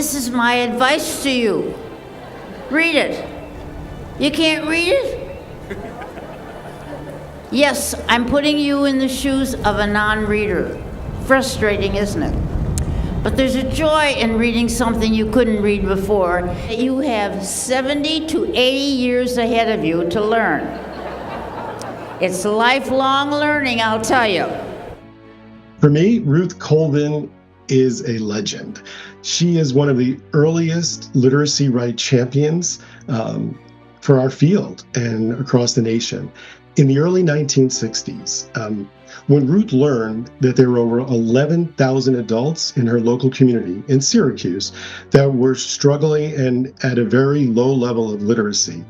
This is my advice to you. Read it. You can't read it? Yes, I'm putting you in the shoes of a non-reader. Frustrating, isn't it? But there's a joy in reading something you couldn't read before. You have 70 to 80 years ahead of you to learn. It's lifelong learning, I'll tell you. For me, Ruth Colvin is a legend. She is one of the earliest literacy right champions for our field and across the nation. In the early 1960s, when Ruth learned that there were over 11,000 adults in her local community in Syracuse that were struggling and at a very low level of literacy,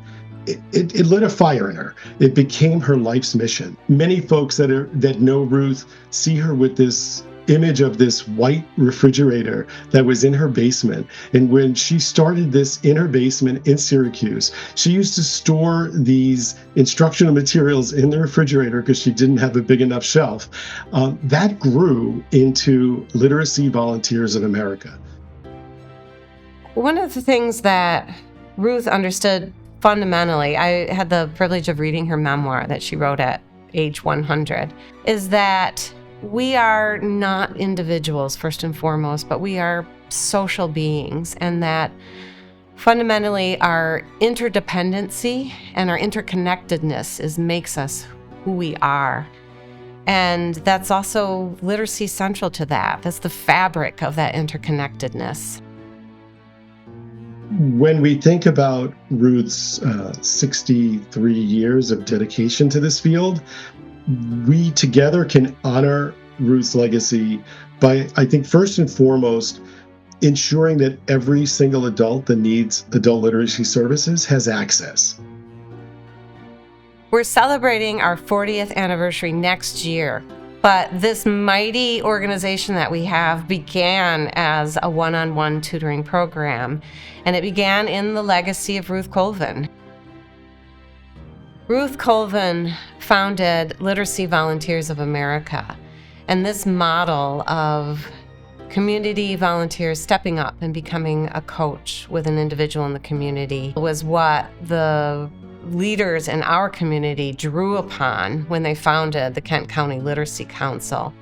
it lit a fire in her. It became her life's mission. Many folks that know Ruth see her with this image of this white refrigerator that was in her basement. And when she started this in her basement in Syracuse, she used to store these instructional materials in the refrigerator because she didn't have a big enough shelf. That grew into Literacy Volunteers of America. One of the things that Ruth understood fundamentally, I had the privilege of reading her memoir that she wrote at age 100, is that we are not individuals first and foremost, but we are social beings, and that fundamentally our interdependency and our interconnectedness makes us who we are. And that's also literacy central to that. That's the fabric of that interconnectedness. When we think about Ruth's 63 years of dedication to this field, we together can honor Ruth's legacy by, I think, first and foremost, ensuring that every single adult that needs adult literacy services has access. We're celebrating our 40th anniversary next year, but this mighty organization that we have began as a one-on-one tutoring program, and it began in the legacy of Ruth Colvin. Ruth Colvin founded Literacy Volunteers of America, and this model of community volunteers stepping up and becoming a coach with an individual in the community was what the leaders in our community drew upon when they founded the Kent County Literacy Council.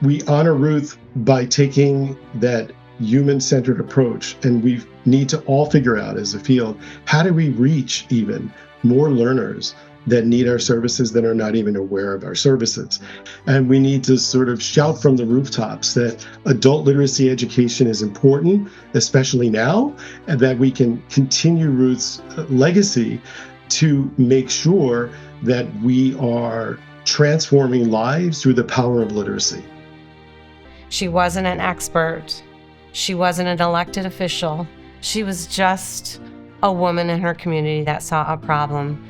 We honor Ruth by taking that human-centered approach, and we need to all figure out as a field, how do we reach even more learners that need our services that are not even aware of our services? And we need to sort of shout from the rooftops that adult literacy education is important, especially now, and that we can continue Ruth's legacy to make sure that we are transforming lives through the power of literacy. She wasn't an expert. She wasn't an elected official. She was just a woman in her community that saw a problem,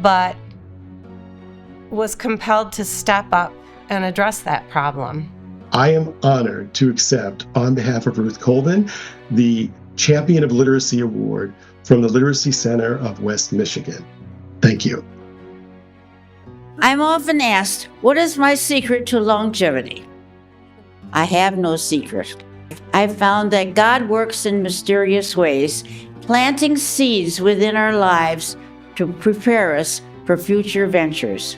but was compelled to step up and address that problem. I am honored to accept, on behalf of Ruth Colvin, the Champion of Literacy Award from the Literacy Center of West Michigan. Thank you. I'm often asked, what is my secret to longevity? I have no secret. I've found that God works in mysterious ways, planting seeds within our lives to prepare us for future ventures.